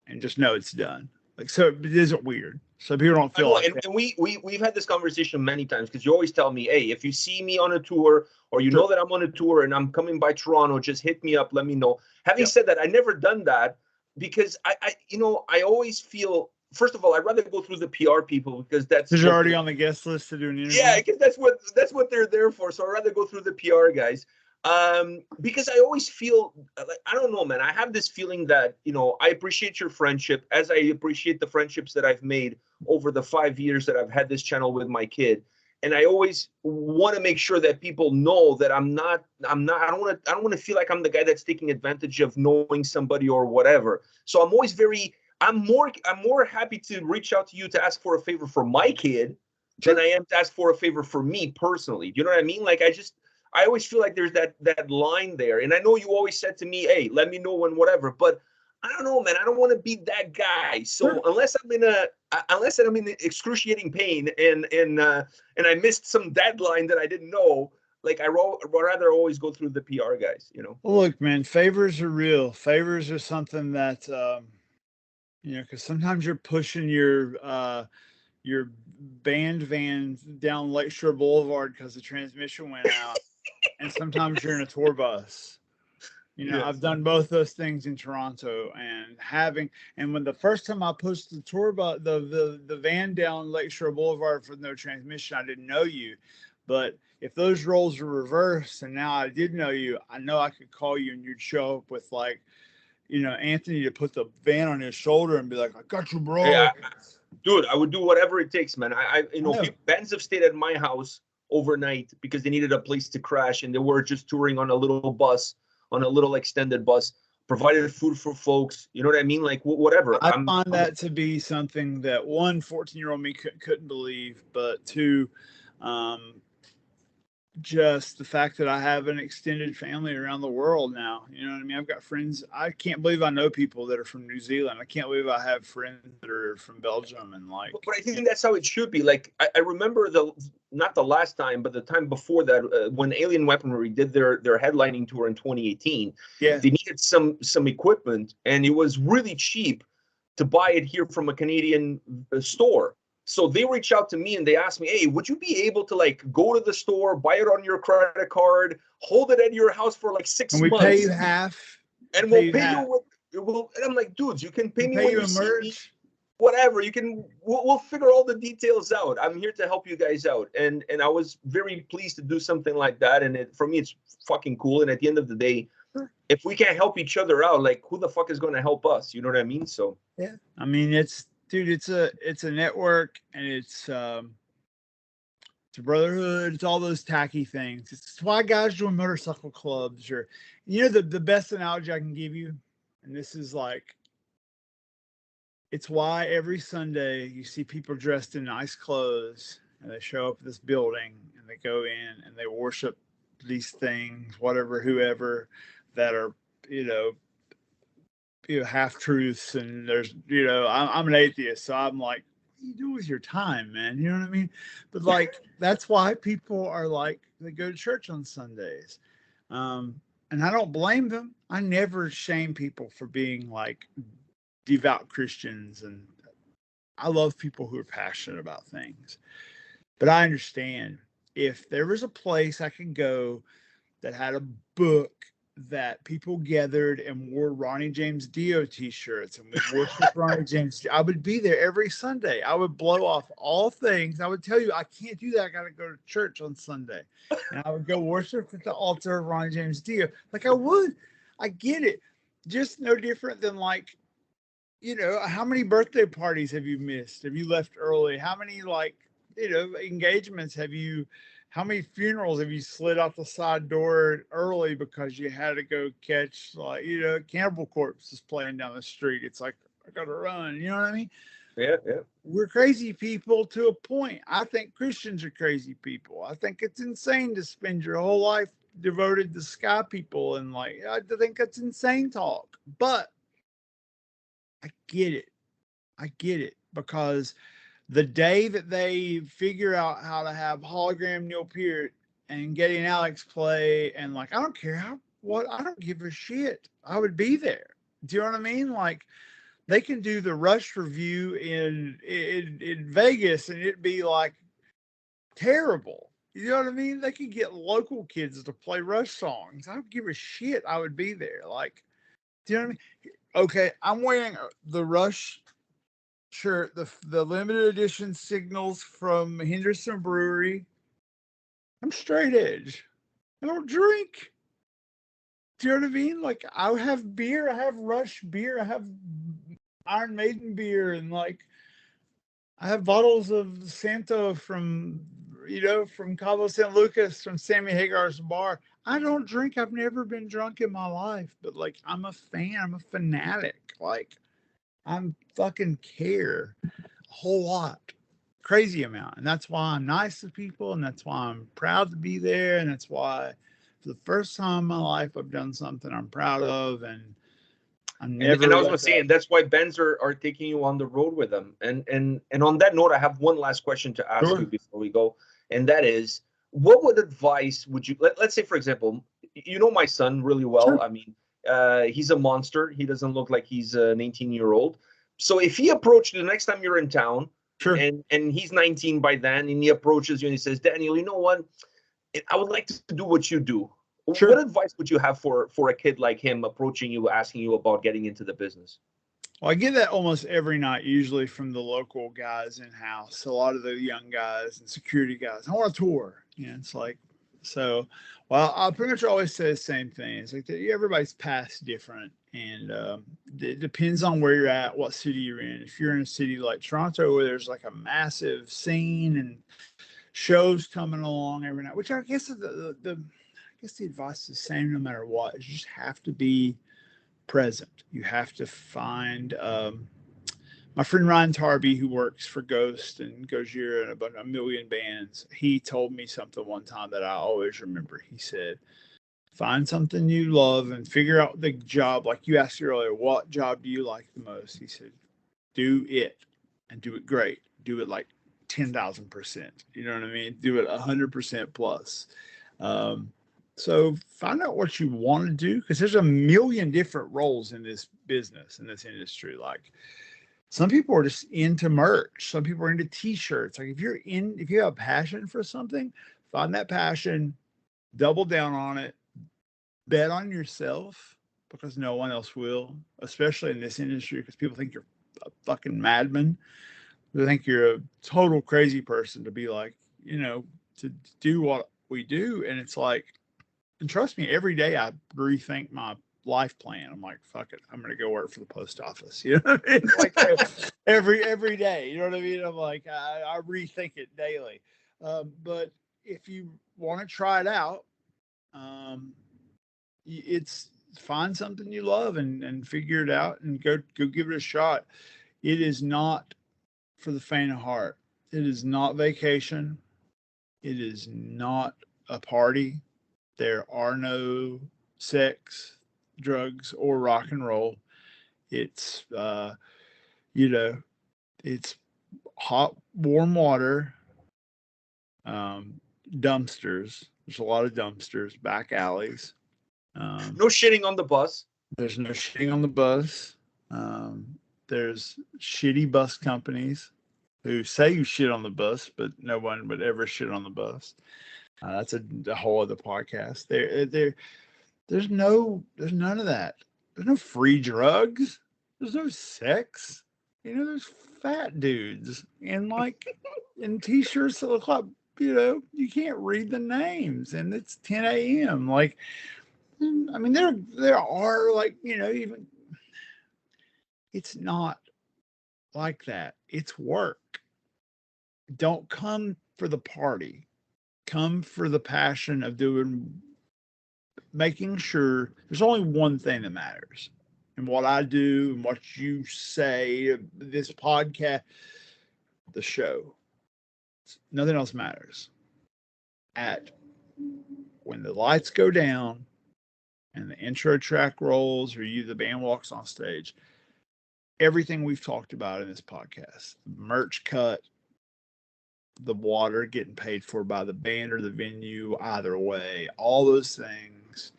And just know it's done. Like, so it isn't weird. So people don't feel like that. And we've had this conversation many times because you always tell me, hey, if you see me on a tour or you know that I'm on a tour and I'm coming by Toronto, just hit me up, let me know. Having said that, I never done that because I always feel, first of all, I'd rather go through the PR people because you're already on the guest list to do an interview. Yeah, because that's what they're there for. So I'd rather go through the PR guys. Because I always feel like, I don't know, man, I have this feeling that, I appreciate your friendship as I appreciate the friendships that I've made over the 5 years that I've had this channel with my kid. And I always want to make sure that people know that I don't want to feel like I'm the guy that's taking advantage of knowing somebody or whatever. So I'm more happy to reach out to you to ask for a favor for my kid than I am to ask for a favor for me personally. Do you know what I mean? Like, I always feel like there's that line there. And I know you always said to me, hey, let me know when whatever, but I don't know, man. I don't want to be that guy. So unless I'm in excruciating pain and I missed some deadline that I didn't know, like I'd rather always go through the PR guys, Well, look, man, favors are real. Favors are something that, because sometimes you're pushing your band van down Lakeshore Boulevard because the transmission went out. And sometimes you're in a tour bus. I've done both those things in Toronto, and when the first time I pushed the tour bus, the van down Lakeshore Boulevard for no transmission, I didn't know you. But if those roles were reversed and now I did know you, I know I could call you and you'd show up with like, Anthony to put the van on his shoulder and be like, I got you, bro. Yeah, dude, I would do whatever it takes, man. Bands have stayed at my house overnight because they needed a place to crash and they were just touring on a little bus, on a little extended bus, provided food for folks. You know what I mean? Like whatever. I find that to be something that 14-year-old me couldn't believe, but 2, just the fact that I have an extended family around the world now. You know what I mean? I've got friends. I can't believe I know people that are from New Zealand. I can't believe I have friends that are from Belgium and But I think that's how it should be. Like I remember not the last time, but the time before that, when Alien Weaponry did their headlining tour in 2018, yeah. they needed some equipment, and it was really cheap to buy it here from a Canadian store. So they reached out to me and they asked me, "Hey, would you be able to like go to the store, buy it on your credit card, hold it at your house for like 6 And we pay months, you half, and we'll pay you what?" And I'm like, "Dudes, you can pay me when you see me. Whatever, you can, we'll figure all the details out. I'm here to help you guys out." And I was very pleased to do something like that. And for me, it's fucking cool. And at the end of the day, if we can't help each other out, like who the fuck is going to help us? You know what I mean? So yeah, I mean, it's a network, and it's a brotherhood. It's all those tacky things. It's why guys join motorcycle clubs. Or, the best analogy I can give you, and this is like, it's why every Sunday you see people dressed in nice clothes and they show up at this building and they go in and they worship these things, whoever that are, half truths. And there's, I'm an atheist, so I'm like, what do you do with your time, man? You know what I mean? But like, that's why people are like, they go to church on Sundays. And I don't blame them. I never shame people for being like devout Christians, and I love people who are passionate about things. But I understand if there was a place I could go that had a book that people gathered and wore Ronnie James Dio t-shirts and we worship Ronnie James, I would be there every Sunday. I would blow off all things. I would tell you, I can't do that. I got to go to church on Sunday. And I would go worship at the altar of Ronnie James Dio. Like I would. I get it. Just no different than like, how many birthday parties have you missed? Have you left early? How many engagements how many funerals have you slid out the side door early because you had to go catch Cannibal Corpse is playing down the street? It's like, I gotta run. You know what I mean? yeah. We're crazy people to a point. I think Christians are crazy people. I think it's insane to spend your whole life devoted to sky people, and I think that's insane talk. But I get it. Because the day that they figure out how to have hologram Neil Peart and Getty and Alex play, and I don't care I don't give a shit. I would be there. Do you know what I mean? Like, they can do the Rush review in Vegas and it'd be like terrible. You know what I mean? They can get local kids to play Rush songs. I don't give a shit. I would be there. Like, do you know what I mean? Okay, I'm wearing the Rush shirt, the limited edition Signals from Henderson Brewery. I'm straight edge. I don't drink. Do you know what I mean? Like, I have beer, I have Rush beer, I have Iron Maiden beer, and I have bottles of Santo from Cabo San Lucas, from Sammy Hagar's bar. I don't drink. I've never been drunk in my life, but I'm a fan. I'm a fanatic. I'm fucking care a whole lot, crazy amount. And that's why I'm nice to people. And that's why I'm proud to be there. And that's why for the first time in my life, I've done something I'm proud of. And I'm never. And I was going to say, and that's why bands are taking you on the road with them. And on that note, I have one last question to ask you before we go. And that is, what advice would you, let's say, for example, my son really well. Sure. I mean, he's a monster. He doesn't look like he's an 18-year-old. So if he approached you the next time you're in town, Sure. and he's 19 by then, and he approaches you and he says, "Daniel, you know what? I would like to do what you do." Sure. What advice would you have for a kid like him approaching you, asking you about getting into the business? Well, I get that almost every night, usually from the local guys in house. A lot of the young guys and security guys, I want to tour. It's like, so. Well, I pretty much always say the same thing. It's like everybody's past different, and it depends on where you're at, what city you're in. If you're in a city like Toronto, where there's a massive scene and shows coming along every night, which I guess the advice is the same no matter what. You just have to be present. You have to find my friend Ryan Tarby, who works for Ghost and Gojira and about a million bands, he told me something one time that I always remember. He said, find something you love and figure out the job. Like you asked earlier, what job do you like the most? He said, do it and do it great. Do it like 10,000%. You know what I mean? Do it 100% plus. So find out what you want to do, because there's a million different roles in this business, in this industry. Like some people are just into merch. Some people are into t-shirts. Like if you have a passion for something, find that passion, double down on it, bet on yourself, because no one else will, especially in this industry, because people think you're a fucking madman. They think you're a total crazy person to be like, to do what we do. And it's like, and trust me, every day I rethink my life plan. I'm like, fuck it, I'm gonna go work for the post office. You know what I mean? Like every day. You know what I mean? I'm like, I rethink it daily. But if you want to try it out, it's find something you love and figure it out and go give it a shot. It is not for the faint of heart. It is not vacation. It is not a party. There are no sex, drugs, or rock and roll. It's you know, it's hot, warm water, dumpsters. There's a lot of dumpsters, back alleys. No shitting on the bus. There's no shitting on the bus. There's shitty bus companies who say you shit on the bus, but no one would ever shit on the bus. That's a whole other podcast. There's none of that. There's no free drugs. There's no sex. There's fat dudes in t-shirts that look like, you can't read the names, and it's 10 a.m. Like, I mean, there are, like, even it's not like that. It's work. Don't come for the party. Come for the passion of making sure there's only one thing that matters. And what I do and what you say, this podcast, the show, nothing else matters. When the lights go down and the intro track rolls, or the band walks on stage, everything we've talked about in this podcast, the merch cut, the water getting paid for by the band or the venue, either way, all those things,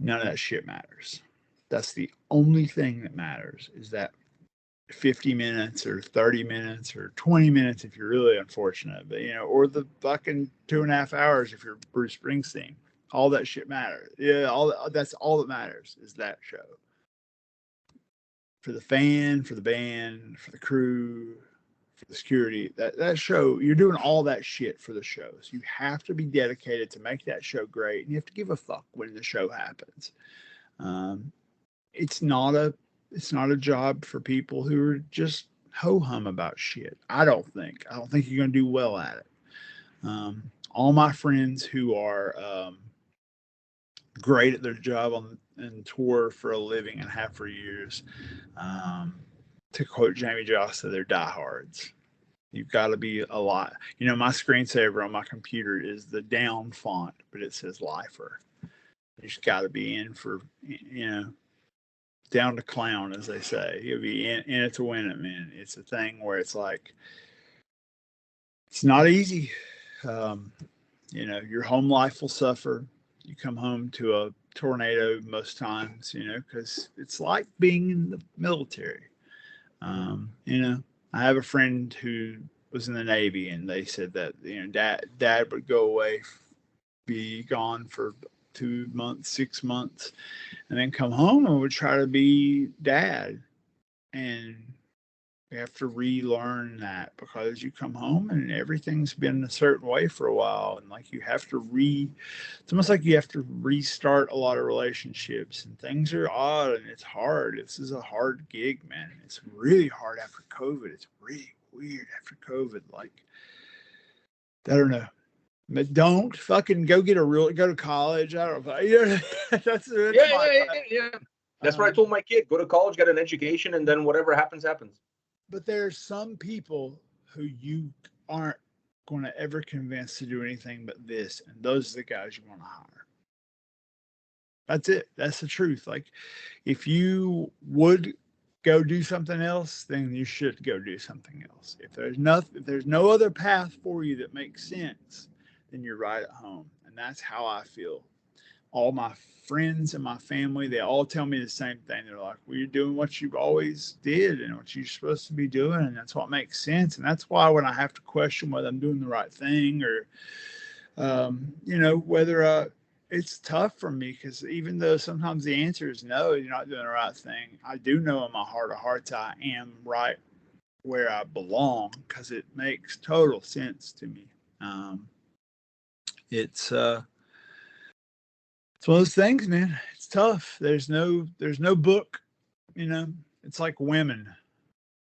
none of that shit matters. That's the only thing that matters, is that 50 minutes or 30 minutes or 20 minutes if you're really unfortunate, but or the fucking 2.5 hours if you're Bruce Springsteen. All that shit matters. Yeah, that's all that matters, is that show. For the fan, for the band, for the crew, for the security, that show, you're doing all that shit for the shows. You have to be dedicated to make that show great, and you have to give a fuck when the show happens. It's not a job for people who are just ho-hum about shit. I don't think you're going to do well at it. All my friends who are great at their job and tour for a living and have for years, to quote Jamie Josta, they're diehards. You've got to be a lot. My screensaver on my computer is the down font, but it says lifer. You just got to be in for, down to clown, as they say. You'll be in it to win it, man. It's a thing where it's like, it's not easy. Your home life will suffer. You come home to a tornado most times, because it's like being in the military. I have a friend who was in the Navy, and they said that, dad would go away, be gone for 2 months, 6 months, and then come home and would try to be dad. And you have to relearn that, because you come home and everything's been a certain way for a while, and like you have to it's almost like you have to restart a lot of relationships, and things are odd and it's hard. This is a hard gig, man. It's really hard after COVID. It's really weird after COVID. Like, I don't know. But don't fucking go to college. I don't know. That's yeah. That's what I told my kid. Go to college, get an education, and then whatever happens, happens. But there are some people who you aren't going to ever convince to do anything but this, and those are the guys you want to hire. That's it. That's the truth. Like, if you would go do something else, then you should go do something else. If there's no other path for you that makes sense, then you're right at home. And that's how I feel. All my friends and my family, they all tell me the same thing. They're like, well, you're doing what you always did and what you're supposed to be doing, and that's what makes sense. And that's why when I have to question whether I'm doing the right thing or whether it's tough for me, because even though sometimes the answer is no, you're not doing the right thing, I do know in my heart of hearts I am right where I belong, because it makes total sense to me. It's one of those things, man. It's tough. There's no book, it's like women.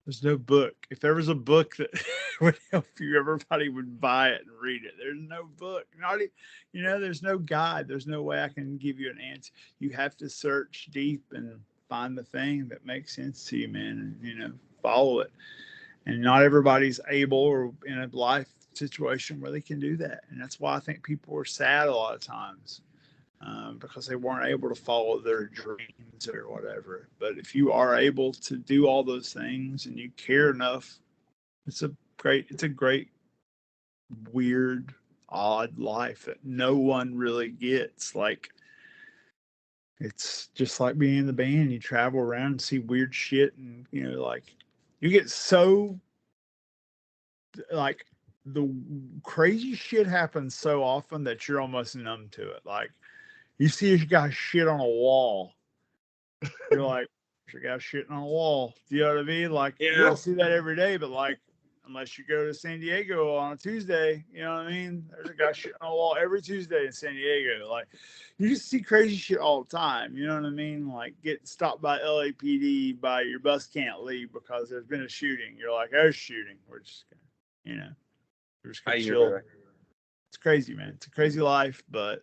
There's no book. If there was a book that would help you, everybody would buy it and read it. There's no book. There's no guide. There's no way I can give you an answer. You have to search deep and find the thing that makes sense to you, man, and, follow it. And not everybody's able or in a life situation where they can do that. And that's why I think people are sad a lot of times. Because they weren't able to follow their dreams or whatever. But if you are able to do all those things and you care enough, it's a great, weird, odd life that no one really gets. Like, it's just like being in the band. You travel around and see weird shit, and like, you get so, like, the crazy shit happens so often that you're almost numb to it. Like, you see a guy shit on a wall, you're like, there's a guy shitting on a wall. Do you know what I mean? Like, you don't see that every day, but like, unless you go to San Diego on a Tuesday, you know what I mean? There's a guy shitting on a wall every Tuesday in San Diego. Like, you just see crazy shit all the time. You know what I mean? Like, get stopped by LAPD by your bus can't leave because there's been a shooting. You're like, there's shooting. We're just gonna, we're just gonna chill. It's crazy, man. It's a crazy life, but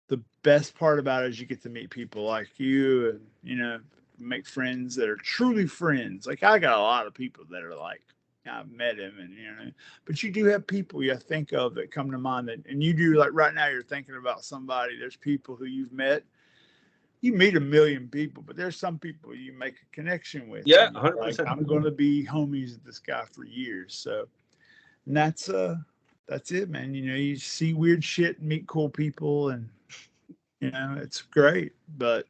the best part about it is you get to meet people like you and, make friends that are truly friends. Like, I got a lot of people that are like, I've met him and, but you do have people you think of that come to mind and you do, like right now you're thinking about somebody. There's people who you've met. You meet a million people, but there's some people you make a connection with. Yeah, 100%. Like, I'm going to be homies with this guy for years. So, and that's it, man. You see weird shit and meet cool people, and it's great, but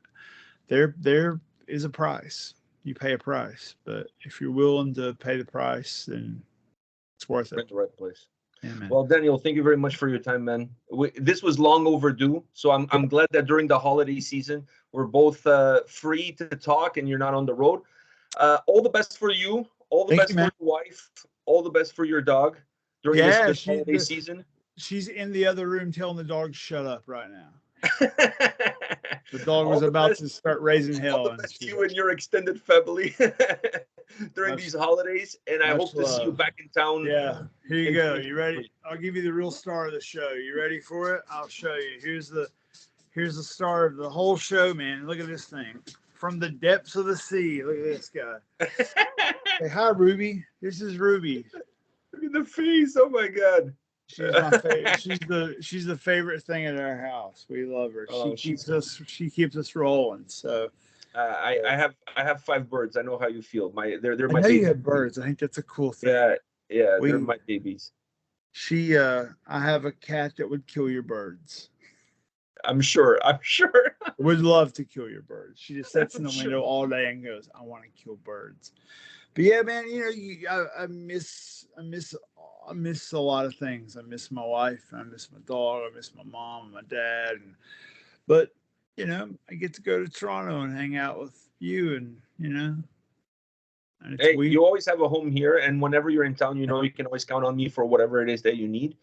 there is a price. You pay a price, but if you're willing to pay the price, then it's worth it. At the right place. Yeah, man. Well, Daniel, thank you very much for your time, man. This was long overdue, so I'm glad that during the holiday season we're both free to talk and you're not on the road. All the best for you. All the best for your wife. All the best for your dog during this holiday season. She's in the other room telling the dog to shut up right now. The dog was about to start raising hell. All the best to you and your extended family during these holidays, and I hope to see you back in town. Yeah, here you go. You ready? I'll give you the real star of the show. You ready for it? I'll show you. Here's the star of the whole show, man. Look at this thing. From the depths of the sea. Look at this guy. Hey, hi, Ruby. This is Ruby. Look at the face. Oh my God. She's my favorite. She's the favorite thing in our house. We love her. She keeps us rolling. So I have 5 birds. I know how you feel. They're my I know babies. you have birds. I think that's a cool thing. Yeah, they're my babies. I have a cat that would kill your birds. I'm sure. Would love to kill your birds. She just sits in the window all day and goes, I want to kill birds. But yeah, man, I miss a lot of things. I miss my wife. I miss my dog. I miss my mom and my dad. But I get to go to Toronto and hang out with you, and hey, you always have a home here, and whenever you're in town, you can always count on me for whatever it is that you need.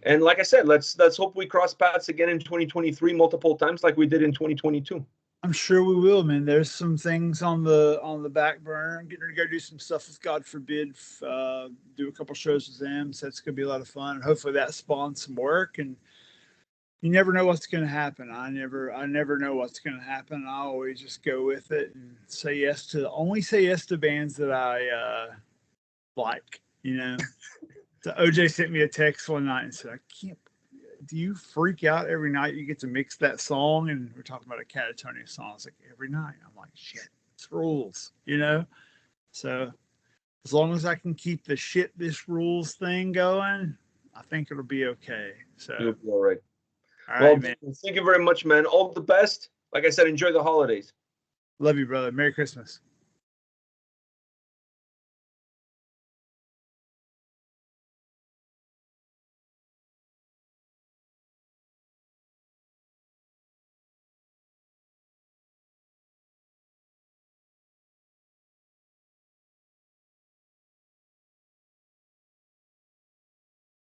And like I said, let's hope we cross paths again in 2023 multiple times, like we did in 2022. I'm sure we will, man. There's some things on the back burner. I'm getting ready to go do some stuff with God Forbid, do a couple shows with them. So it's gonna be a lot of fun, and hopefully that spawns some work. And you never know what's going to happen. I never know what's going to happen. I always just go with it and only say yes to bands that I like, you know. So OJ sent me a text one night and said, I can't, do you freak out every night you get to mix that song? And we're talking about a Catatonia song. It's like every night. I'm like, shit, it's rules, you know? So as long as I can keep the shit this rules thing going, I think it'll be okay. So You'll be all right. all Well, right, man. thank you very much, man. All the best. Like I said, enjoy the holidays. Love you, brother. Merry Christmas.